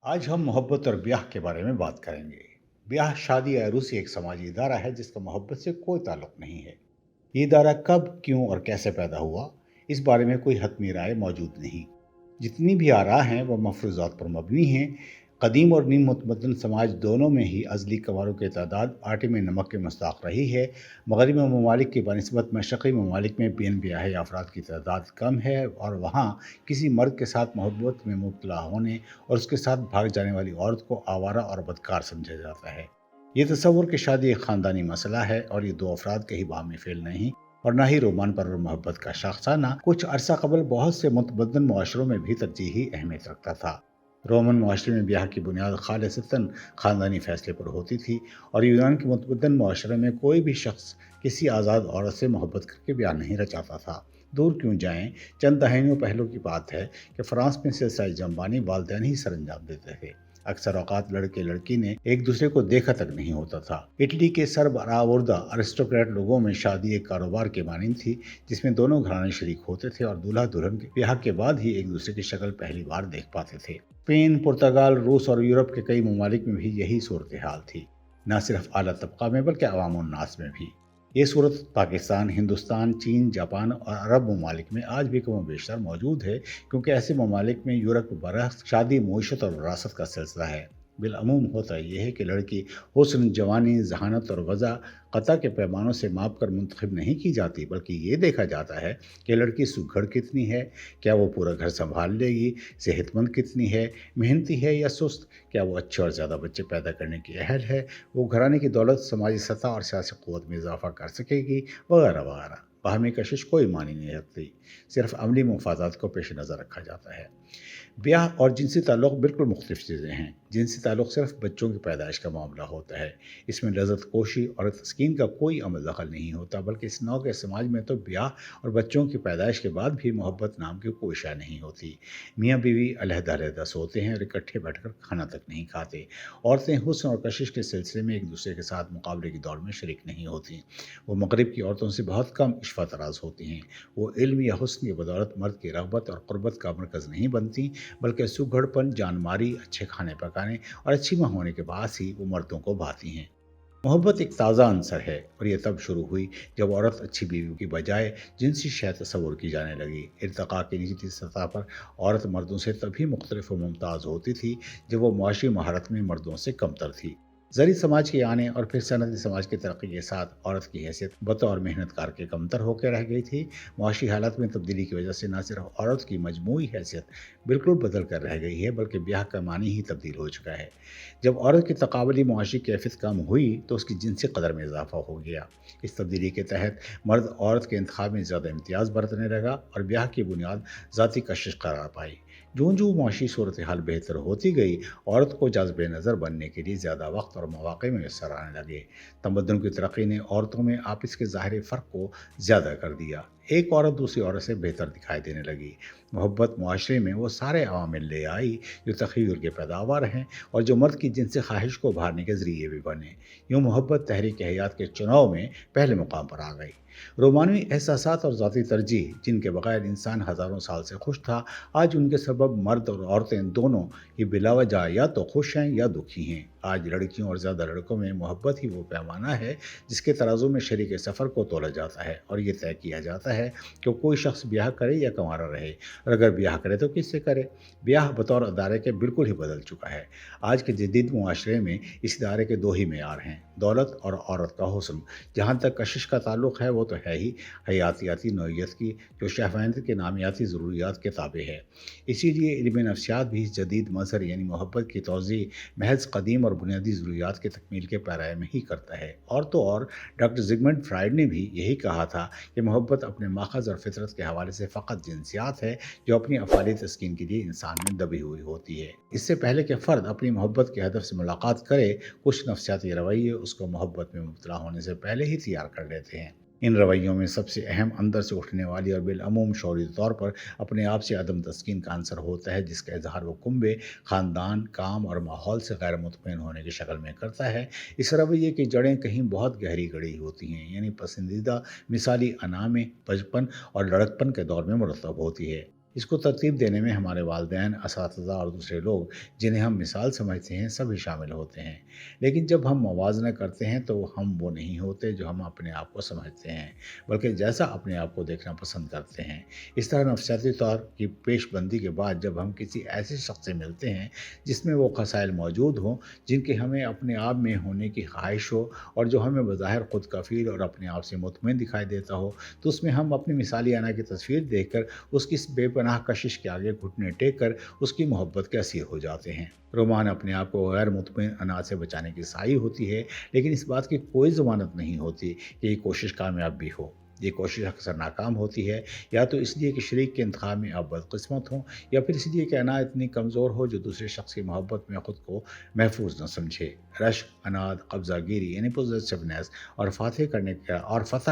आज हम मोहब्बत और ब्याह के बारे में बात करेंगे। ब्याह, शादी या अरूसी एक समाजी इदारा है जिसका मोहब्बत से कोई ताल्लुक नहीं है। ये इदारा कब, क्यों और कैसे पैदा हुआ, इस बारे में कोई हतमी राय मौजूद नहीं। जितनी भी आरा हैं वो मफरूज़ात पर मबनी हैं। कदीम और नीम मुतमद्दन समाज दोनों में ही अज़ली कवारों की तादाद आटे में नमक के मुस्ताक रही है। मगरबी ममालिक की बनस्बत मशरक़ी ममालिक में बिन ब्याहे अफराद की तादाद कम है और वहाँ किसी मर्द के साथ मोहब्बत में मुब्तला होने और उसके साथ भाग जाने वाली औरत को आवारा और बदकार समझा जाता है। ये तस्वुर कि शादी एक ख़ानदानी मसला है और ये दो अफराद के ही बाहमी फेल नहीं और ना ही रोमान पर मोहब्बत का शाखसाना कुछ अरसा कबल बहुत से मुतमद्दन मुआशरों में भी तरजीही अहमियत रखता था। रोमन मुआशरे में ब्याह की बुनियाद खालिसतन ख़ानदानी फैसले पर होती थी और यूनान के मुतमद्दन मुआशरे में कोई भी शख्स किसी आज़ाद औरत से मोहब्बत करके ब्याह नहीं रचाता था। दूर क्यों जाएं, चंद दहाइयों पहले की बात है कि फ़्रांस में सिलसिला जंबानी वालिदैन ही सर अंजाम देते थे। अक्सर औकात लड़के लड़की ने एक दूसरे को देखा तक नहीं होता था। इटली के सरबरावुर्दा अरिस्टोक्रेट लोगों में शादी एक कारोबार के मानिंद थी जिसमें दोनों घराने शरीक होते थे और दूल्हा दुल्हन के ब्याह के बाद ही एक दूसरे की शक्ल पहली बार देख पाते थे। स्पेन, पुर्तगाल, रूस और यूरोप के कई ममालिक में भी यही सूरत हाल थी, न सिर्फ आला तबका में बल्कि अवाम और नास में भी। ये सूरत पाकिस्तान, हिंदुस्तान, चीन, जापान और अरब ममालिक में आज भी कम बेशतर मौजूद है, क्योंकि ऐसे ममालिक में यूरोप बरह शादी, मईशत और विरासत का सिलसिला है। बिलअमूम होता यह है कि लड़की हुस्न, जवानी, जहानत और वज़ा क़ता के पैमानों से माप कर मुंतखब नहीं की जाती, बल्कि ये देखा जाता है कि लड़की सुघड़ कितनी है, क्या वो पूरा घर संभाल लेगी, सेहतमंद कितनी है, मेहनती है या सुस्त, क्या वो अच्छे और ज़्यादा बच्चे पैदा करने की अहल है, वो घराने की दौलत समाजी सतह और सियासी क़ुव्वत में इजाफा कर सकेगी, वगैरह वगैरह। बाहमी कशिश कोई मानी नहीं रखती, सिर्फ अमली मुफादात को पेश नज़र रखा जाता है। ब्याह और जिनसी ताल्लुक़ बिल्कुल मुख्तलिफ चीज़ें हैं। जिनसी ताल्लुक़ सिर्फ बच्चों की पैदाइश का मामला होता है। इसमें लज़्ज़त कोशी और तस्कीन का कोई अमल दखल नहीं होता, बल्कि इस नौ के समाज में तो ब्याह और बच्चों की पैदाइश के बाद भी मोहब्बत नाम की कोई शय नहीं होती। मियाँ बीवी अलहदा-अलहदा सोते हैं और इकट्ठे बैठकर खाना तक नहीं खाते। औरतें हुस्न और कशिश के सिलसिले में एक दूसरे के साथ मुकाबले की दौड़ में शरीक नहीं होती। वो मगरिब की औरतों से बहुत कम इश्फ़ा तराज़ होती हैं। वो इल्म या हुस्न की बदौलत मर्द की रग़बत और क़ुर्बत का मरकज़ नहीं बनती, बल्कि सुघड़पन, जानमारी, अच्छे खाने पकाने और अच्छी माँ होने के बाद ही वो मर्दों को भाती हैं। मोहब्बत एक ताज़ा अंसर है और ये तब शुरू हुई जब औरत अच्छी बीवी की बजाय जिनसी शय तस्वुर की जाने लगी। इर्तिक़ा की निचली सतह पर औरत मर्दों से तभी मुख्तलिफ व मुमताज़ होती थी जब वो मुआशी महारत में मर्दों से कमतर थी। ज़री समाज के आने और फिर सनती समाज की तरक्की के साथ औरत की हैसियत बतौर मेहनतकार के कमतर होकर रह गई थी। मुआशी हालात में तब्दीली की वजह से न सिर्फ औरत की मजमूई हैसियत बिल्कुल बदल कर रह गई है, बल्कि ब्याह का मानी ही तब्दील हो चुका है। जब औरत की तकाबली मुआशी कैफियत कम हुई तो उसकी जिनसी कदर में इजाफा हो गया। इस तब्दीली के तहत मर्द औरत के इंतखाब में ज़्यादा इम्तियाज़ बरतने लगा और ब्याह की बुनियाद ज़ाती कशिश करार पाई। जूँ जूँ मुआशी सूरत हाल बेहतर होती गई, औरत को जाज़िब नज़र बनने के लिए ज़्यादा वक्त और मौक़े मैसर आने लगे। तमद्दुन की तरक्की ने औरतों में आपस के ज़ाहिरी फ़र्क को ज़्यादा कर दिया। एक औरत दूसरी औरत से बेहतर दिखाई देने लगी। मोहब्बत मुआशरे में वो सारे अवामिल ले आई जो तख़य्युर के पैदावार हैं और जो मर्द की जिनसी ख्वाहिश को उभारने के ज़रिए भी बने। यूँ मोहब्बत तहरीक हयात के चुनाव में पहले मुकाम पर आ गई। रोमानवी एहसासात और ज़ाती तरजीह जिनके बग़ैर इंसान हज़ारों साल से खुश था, आज उनके सबब मर्द और औरतें दोनों ही बिलावजा या तो खुश हैं या दुखी हैं। आज लड़कियों और ज़्यादा लड़कों में मोहब्बत ही वो पैमाना है जिसके तराजू में शरीक सफ़र को तोला जाता है और ये तय किया जाता है कि कोई शख्स ब्याह करे या कंवारा रहे, और अगर ब्याह करे तो किससे करे। ब्याह बतौर अदारे के बिल्कुल ही बदल चुका है। आज के जदीद मुआशरे में इस इदारे के दो ही मेयार हैं, दौलत और औरत का हुस्न। जहाँ तक कशिश का ताल्लुक़ है वो तो है ही हयातियाती नौइयत की, जो शहवानत के नामियाती ज़रूरियात के ताबे है। इसीलिए इल्म नफ्सियात भी इस जदीद मज़हर यानी मोहब्बत की तौज़ी महज कदीम और बुनियादी ज़रूरियात के तकमील के पैराए में ही करता है। और तो और डॉक्टर ज़िगमंड फ्राइड ने भी यही कहा था कि मोहब्बत अपने माखज़ और फितरत के हवाले से फ़कत जिनसियात है जो अपनी अफ़ाली तस्कीन के लिए इंसान में दबी हुई होती है। इससे पहले कि फ़र्द अपनी मोहब्बत के हदफ से मुलाकात करे, कुछ नफ्सियाती रवैये उसको मोहब्बत में मुब्तला होने से पहले ही तैयार कर लेते हैं। इन रवैयों में सबसे अहम अंदर से उठने वाली और बिलअमूम शौरी तौर पर अपने आप से अदम तस्कीन का आंसर होता है, जिसका इजहार वो कुंबे, ख़ानदान, काम और माहौल से गैर मुतमईन होने की शक्ल में करता है। इस रवैये की जड़ें कहीं बहुत गहरी गड़ी होती हैं, यानी पसंदीदा मिसाली अना में बचपन और लड़कपन के दौर में मुरतब होती है। इसको तरतीब देने में हमारे वालिदैन, असातिज़ा और दूसरे लोग जिन्हें हम मिसाल समझते हैं सभी शामिल होते हैं। लेकिन जब हम मुवाज़ना करते हैं तो हम वो नहीं होते जो हम अपने आप को समझते हैं, बल्कि जैसा अपने आप को देखना पसंद करते हैं। इस तरह नफसियाती तौर की पेशबंदी के बाद जब हम किसी ऐसे शख्स से मिलते हैं जिसमें वो खसाइल मौजूद हों जिनके हमें अपने आप में होने की ख्वाहिश हो और जो हमें बज़ाहिर खुद कफ़ील और अपने आप से मुतमईन दिखाई देता हो, तो उसमें हम अपनी मिसाली अना की तस्वीर देखकर उसकी इस बेपनाह कशिश के आगे घुटने टेक कर उसकी मोहब्बत के असीर हो जाते हैं। रोमान अपने आप को गैर मुतमईन अनाज से बचाने की सही होती है, लेकिन इस बात की कोई ज़मानत नहीं होती कि ये कोशिश कामयाब भी हो। ये कोशिश अक्सर नाकाम होती है, या तो इसलिए कि शरीक के इंतखाब में आप बदकिस्मत हों, या फिर इसलिए कि अना इतनी कमज़ोर हो जो दूसरे शख्स की मोहब्बत में ख़ुद को महफूज न समझे। रश्क, अनाद, कब्ज़ागिरी यानी पोजेसिवनेस और फतह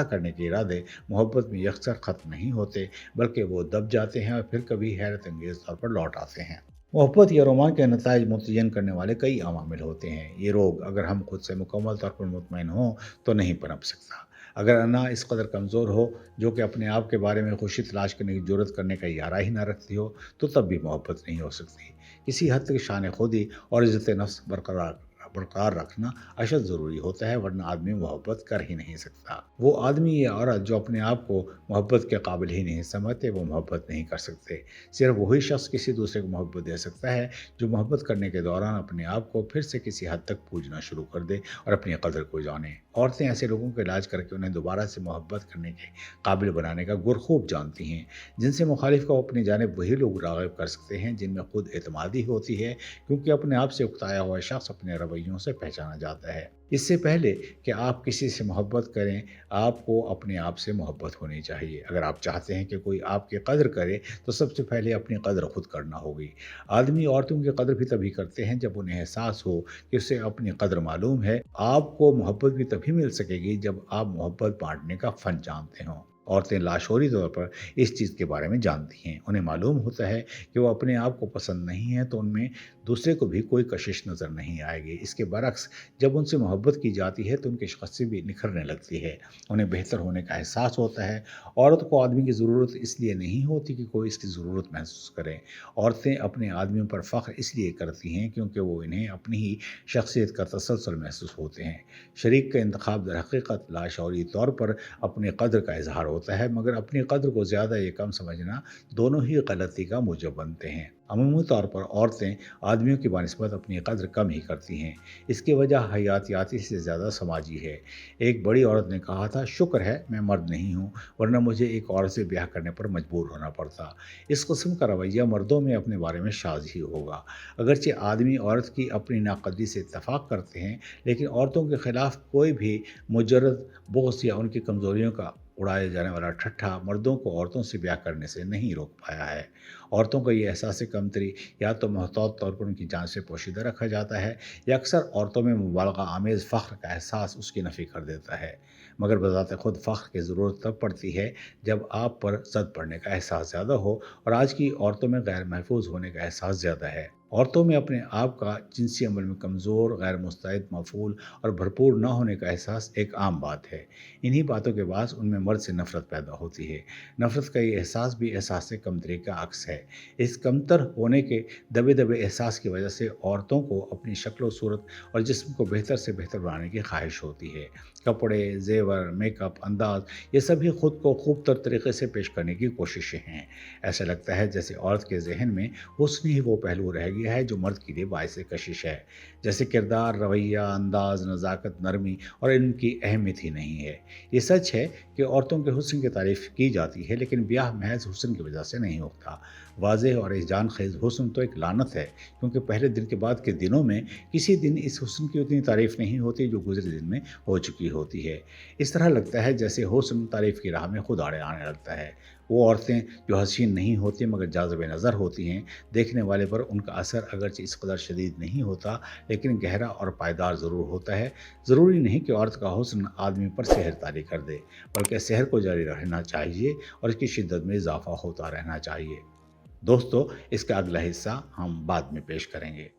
करने के इरादे मोहब्बत में यकसर ख़त्म नहीं होते, बल्कि वो दब जाते हैं और फिर कभी हैरत अंगेज़ तौर पर लौट आते हैं। मोहब्बत या रोमान के नताइज मुतय्यन करने वाले कई अवामिल होते हैं। ये रोग अगर हम खुद से मुकम्मल तौर पर मुतमईन हों तो नहीं पनप सकता। अगर अना इस कदर कमज़ोर हो जो कि अपने आप के बारे में खुशी तलाश करने की ज़रूरत करने का इरादा ही ना रखती हो, तो तब भी मोहब्बत नहीं हो सकती। किसी हद तक शान खुदी और इज़्ज़त नफ्स बरकरार रखना अशद ज़रूरी होता है, वरना आदमी मोहब्बत कर ही नहीं सकता। वो आदमी या औरत जो अपने आप को मोहब्बत के काबिल ही नहीं समझते, वो मोहब्बत नहीं कर सकते। सिर्फ वही शख्स किसी दूसरे को मोहब्बत दे सकता है जो मोहब्बत करने के दौरान अपने आप को फिर से किसी हद तक पूजना शुरू कर दे और अपनी कदर को जाने। औरतें ऐसे लोगों का इलाज करके उन्हें दोबारा से मोहब्बत करने के काबिल बनाने का गुर खूब जानती हैं, जिनसे मुखालिफ को अपनी जानिब वही लोग राग़िब कर सकते हैं जिनमें खुद एतमादी होती है, क्योंकि अपने आप से उकताया हुआ शख्स अपने रवैयों से पहचाना जाता है। इससे पहले कि आप किसी से मोहब्बत करें, आपको अपने आप से मोहब्बत होनी चाहिए। अगर आप चाहते हैं कि कोई आपकी कदर करे, तो सबसे पहले अपनी कदर खुद करना होगी। आदमी औरतों की कदर भी तभी करते हैं जब उन्हें एहसास हो कि उसे अपनी कदर मालूम है। आपको मोहब्बत भी तभी मिल सकेगी जब आप मोहब्बत बांटने का फ़न जानते हों। औरतें लाशोरी तौर पर इस चीज़ के बारे में जानती हैं। उन्हें मालूम होता है कि वो अपने आप को पसंद नहीं है तो उनमें दूसरे को भी कोई कशिश नज़र नहीं आएगी। इसके बरक्स जब उनसे मोहब्बत की जाती है तो उनकी शख्सियत भी निखरने लगती है, उन्हें बेहतर होने का एहसास होता है। औरत को आदमी की ज़रूरत इसलिए नहीं होती कि कोई इसकी ज़रूरत महसूस करे। औरतें अपने आदमियों पर फ़ख्र इसलिए करती हैं क्योंकि वो इन्हें अपनी ही शख्सियत का तसलसल महसूस होते हैं। शरीक का इंतखाब दरहकीकत लाशऊरी तौर पर अपने कद्र का इजहार होता है, मगर अपनी कद्र को ज़्यादा या कम समझना दोनों ही गलती का मूजब बनते हैं। अमूमी तौर पर औरतें आदमियों की बानिस्बत अपनी कद्र कम ही करती हैं। इसकी वजह हयातियाती से ज़्यादा समाजी है। एक बड़ी औरत ने कहा था, शुक्र है मैं मर्द नहीं हूँ, वरना मुझे एक औरत से ब्याह करने पर मजबूर होना पड़ता। इस किस्म का रवैया मर्दों में अपने बारे में शाज़ ही होगा। अगरचे आदमी औरत की अपनी नाकदरी से इत्तफाक करते हैं, लेकिन औरतों के ख़िलाफ़ कोई भी मुजर्रद बुग़्ज़ या उनकी कमज़ोरियों का उड़ाए जाने वाला ठट्ठा मर्दों को औरतों से ब्याह करने से नहीं रोक पाया है। औरतों का ये एहसास कमतरी या तो महतौत तौर पर उनकी जान से पोशीदा रखा जाता है, या अक्सर औरतों में मुबालगा आमेज़ फ़ख्र का एहसास उसकी नफ़ी कर देता है। मगर बज़ात खुद फ़ख्र की ज़रूरत तब पड़ती है जब आप पर ज़द पड़ने का एहसास ज़्यादा हो, और आज की औरतों में गैर महफूज होने का एहसास ज़्यादा है। औरतों में अपने आप का जिनसी अमल में कमज़ोर, गैर मुस्तैद, मफ़ूल और भरपूर न होने का एहसास एक आम बात है। इन्हीं बातों के बाद उनमें मर्द से नफ़रत पैदा होती है। नफ़रत का ये एहसास भी एहसास कमतरी का अक्स है। इस कमतर होने के दबे दबे एहसास की वजह से औरतों को अपनी शक्ल और सूरत और जिस्म को बेहतर से बेहतर बनाने की ख्वाहिश होती है। कपड़े, जेवर, मेकअप, अंदाज, ये सभी खुद को खूब तर तरीके से पेश करने की कोशिशें हैं। ऐसा लगता है जैसे औरत के जहन में हुस्न ही वो पहलू रह गया है जो मर्द के लिए बाइस कशिश है। जैसे किरदार, रवैया, अंदाज, नज़ाकत, नरमी और इनकी अहमियत ही नहीं है। ये सच है कि औरतों के हुस्न की तारीफ़ की जाती है, लेकिन ब्याह महज हुस्न की वजह से नहीं होता। वाज़ेह और जान खेज़ हुस्न तो एक लानत है, क्योंकि पहले दिन के बाद के दिनों में किसी दिन इस हुस्न की उतनी तारीफ़ नहीं होती जो गुज़रे दिन में हो चुकी होती है। इस तरह लगता है जैसे हुस्न तारीफ़ की राह में खुद आड़े आने लगता है। वो औरतें जो हसीन नहीं होती मगर जाज़िब नज़र होती हैं, देखने वाले पर उनका असर अगरचे इस कदर शदीद नहीं होता, लेकिन गहरा और पायदार ज़रूर होता है। ज़रूरी नहीं कि औरत का हुस्न आदमी पर सहर तारी कर दे, बल्कि सहर को जारी रहना चाहिए और इसकी शिद्दत में इजाफ़ा होता रहना चाहिए। दोस्तों, इसका अगला हिस्सा हम बाद में पेश करेंगे।